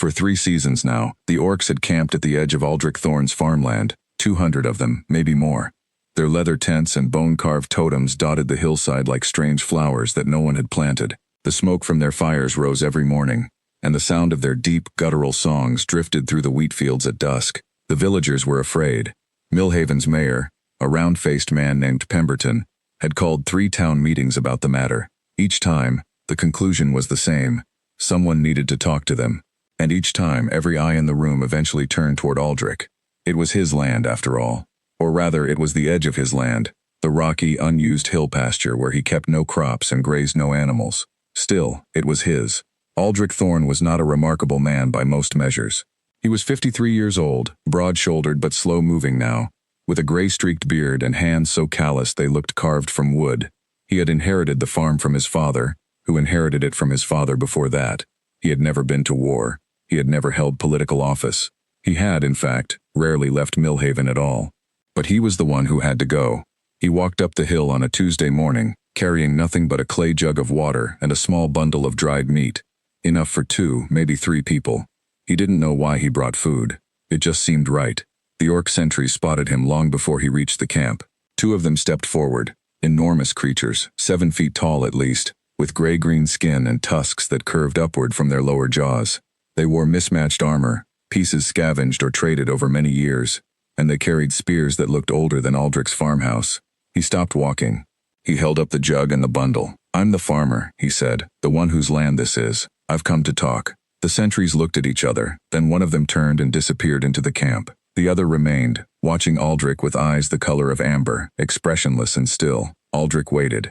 For 3 seasons now, the Orcs had camped at the edge of Aldrich Thorne's farmland, 200 of them, maybe more. Their leather tents and bone-carved totems dotted the hillside like strange flowers that no one had planted. The smoke from their fires rose every morning, and the sound of their deep, guttural songs drifted through the wheat fields at dusk. The villagers were afraid. Millhaven's mayor, a round-faced man named Pemberton, had called 3 town meetings about the matter. Each time, the conclusion was the same. Someone needed to talk to them. And each time, every eye in the room eventually turned toward Aldrich. It was his land, after all. Or rather, it was the edge of his land, the rocky, unused hill pasture where he kept no crops and grazed no animals. Still, it was his. Aldrich Thorne was not a remarkable man by most measures. He was 53 years old, broad-shouldered but slow-moving now, with a gray-streaked beard and hands so calloused they looked carved from wood. He had inherited the farm from his father, who inherited it from his father before that. He had never been to war. He had never held political office. He had, in fact, rarely left Millhaven at all. But he was the one who had to go. He walked up the hill on a Tuesday morning, carrying nothing but a clay jug of water and a small bundle of dried meat. Enough for 2, maybe 3 people. He didn't know why he brought food. It just seemed right. The Orc sentries spotted him long before he reached the camp. 2 of them stepped forward, enormous creatures, 7 feet tall at least, with gray-green skin and tusks that curved upward from their lower jaws. They wore mismatched armor, pieces scavenged or traded over many years, and they carried spears that looked older than Aldrich's farmhouse. He stopped walking. He held up the jug and the bundle. "I'm the farmer," he said, "the one whose land this is. I've come to talk." The sentries looked at each other, then one of them turned and disappeared into the camp. The other remained, watching Aldrich with eyes the color of amber, expressionless and still. Aldrich waited.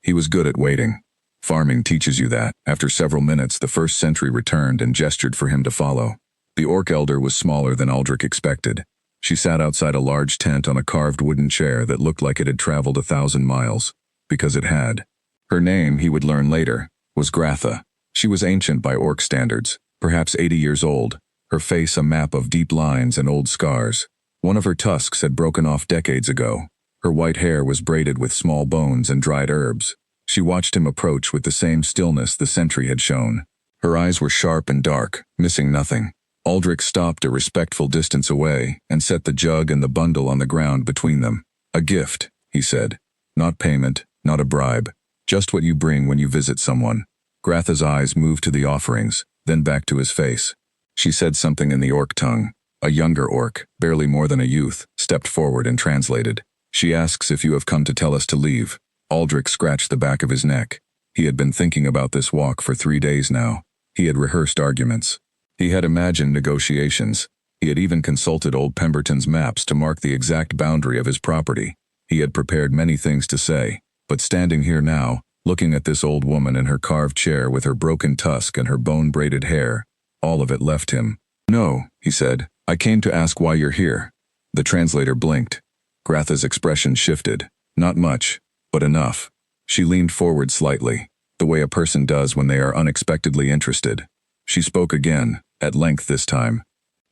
He was good at waiting. Farming teaches you that. After several minutes, the first sentry returned and gestured for him to follow. The Orc elder was smaller than Aldrich expected. She sat outside a large tent on a carved wooden chair that looked like it had traveled 1,000 miles. Because it had. Her name, he would learn later, was Gratha. She was ancient by Orc standards, perhaps 80 years old, her face a map of deep lines and old scars. One of her tusks had broken off decades ago. Her white hair was braided with small bones and dried herbs. She watched him approach with the same stillness the sentry had shown. Her eyes were sharp and dark, missing nothing. Aldrich stopped a respectful distance away and set the jug and the bundle on the ground between them. "A gift," he said. "Not payment, not a bribe. Just what you bring when you visit someone." Gratha's eyes moved to the offerings, then back to his face. She said something in the Orc tongue. A younger Orc, barely more than a youth, stepped forward and translated. "She asks if you have come to tell us to leave." Aldrich scratched the back of his neck. He had been thinking about this walk for 3 days now. He had rehearsed arguments. He had imagined negotiations. He had even consulted old Pemberton's maps to mark the exact boundary of his property. He had prepared many things to say, but standing here now, looking at this old woman in her carved chair with her broken tusk and her bone-braided hair, all of it left him. "No," he said, "I came to ask why you're here." The translator blinked. Gratha's expression shifted. Not much, but enough. She leaned forward slightly, the way a person does when they are unexpectedly interested. She spoke again, at length this time.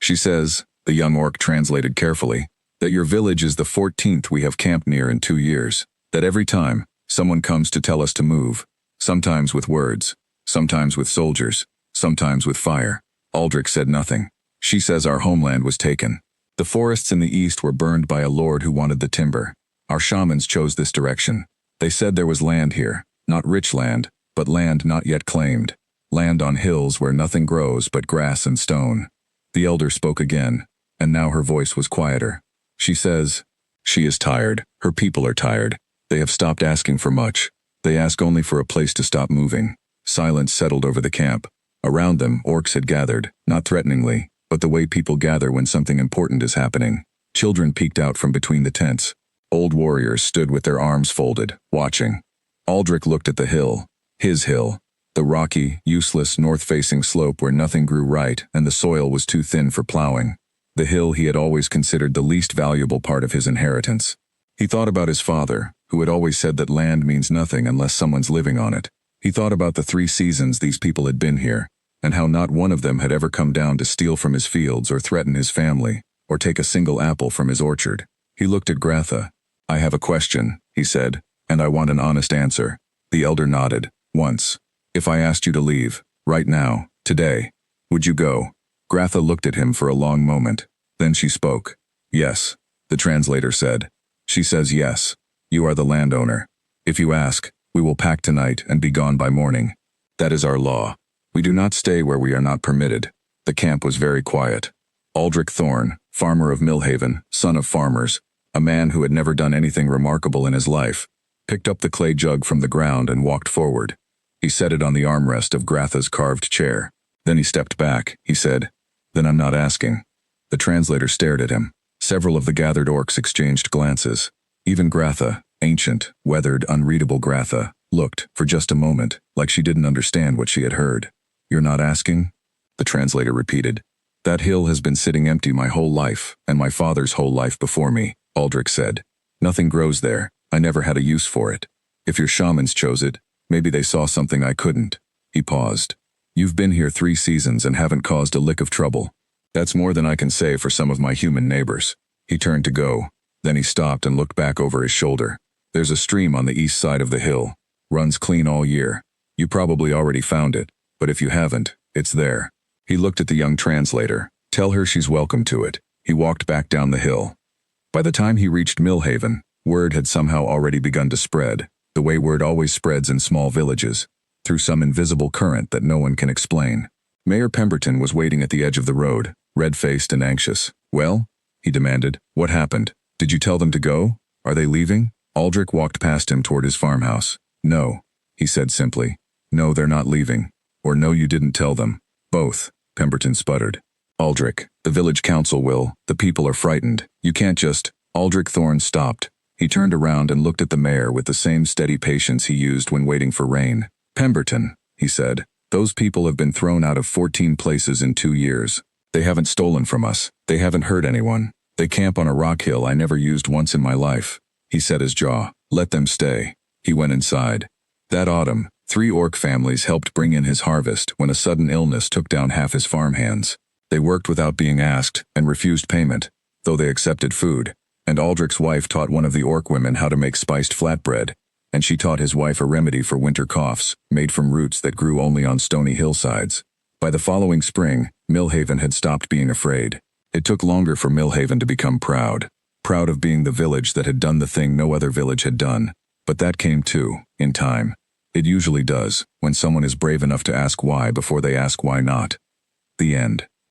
"She says," the young Orc translated carefully, "that your village is the 14th we have camped near in 2 years. That every time, someone comes to tell us to move. Sometimes with words, sometimes with soldiers, sometimes with fire." Aldrich said nothing. "She says our homeland was taken. The forests in the east were burned by a lord who wanted the timber. Our shamans chose this direction. They said there was land here, not rich land, but land not yet claimed. Land on hills where nothing grows but grass and stone." The elder spoke again, and now her voice was quieter. "She says she is tired. Her people are tired. They have stopped asking for much. They ask only for a place to stop moving." Silence settled over the camp. Around them, Orcs had gathered, not threateningly, but the way people gather when something important is happening. Children peeked out from between the tents. Old warriors stood with their arms folded, watching. Aldrich looked at the hill, his hill, the rocky, useless, north-facing slope where nothing grew right and the soil was too thin for plowing. The hill he had always considered the least valuable part of his inheritance. He thought about his father, who had always said that land means nothing unless someone's living on it. He thought about the 3 seasons these people had been here, and how not one of them had ever come down to steal from his fields or threaten his family, or take a single apple from his orchard. He looked at Gratha. "I have a question," he said, "and I want an honest answer." The elder nodded. "Once. If I asked you to leave, right now, today, would you go?" Gratha looked at him for a long moment. Then she spoke. Yes, the translator said. She says yes. You are the landowner. If you ask, we will pack tonight and be gone by morning. That is our law. We do not stay where we are not permitted. The camp was very quiet. Aldrich Thorne, farmer of Millhaven, son of farmers, a man who had never done anything remarkable in his life, picked up the clay jug from the ground and walked forward. He set it on the armrest of Gratha's carved chair. Then he stepped back. He said, "Then I'm not asking." The translator stared at him. Several of the gathered orcs exchanged glances. Even Gratha, ancient, weathered, unreadable Gratha, looked, for just a moment, like she didn't understand what she had heard. "You're not asking?" The translator repeated. "That hill has been sitting empty my whole life, and my father's whole life before me," Aldrich said. "Nothing grows there. I never had a use for it. If your shamans chose it, maybe they saw something I couldn't." He paused. "You've been here 3 seasons and haven't caused a lick of trouble. That's more than I can say for some of my human neighbors." He turned to go. Then he stopped and looked back over his shoulder. "There's a stream on the east side of the hill. Runs clean all year. You probably already found it, but if you haven't, it's there." He looked at the young translator. "Tell her she's welcome to it." He walked back down the hill. By the time he reached Millhaven, word had somehow already begun to spread, the way word always spreads in small villages, through some invisible current that no one can explain. Mayor Pemberton was waiting at the edge of the road, red-faced and anxious. "Well?" he demanded. "What happened? Did you tell them to go? Are they leaving?" Aldrich walked past him toward his farmhouse. "No," he said simply. "No, they're not leaving. Or no, you didn't tell them." "Both," Pemberton sputtered. "Aldrich, the village council will. The people are frightened. You can't just—" Aldrich Thorne stopped. He turned around and looked at the mayor with the same steady patience he used when waiting for rain. "Pemberton," he said, "those people have been thrown out of 14 places in 2 years. They haven't stolen from us. They haven't hurt anyone. They camp on a rock hill I never used once in my life." He set his jaw. "Let them stay." He went inside. That autumn, 3 orc families helped bring in his harvest when a sudden illness took down half his farmhands. They worked without being asked and refused payment, though they accepted food. And Aldrich's wife taught one of the orc women how to make spiced flatbread, and she taught his wife a remedy for winter coughs, made from roots that grew only on stony hillsides. By the following spring, Millhaven had stopped being afraid. It took longer for Millhaven to become proud of being the village that had done the thing no other village had done. But that came too, in time. It usually does, when someone is brave enough to ask why before they ask why not. The end.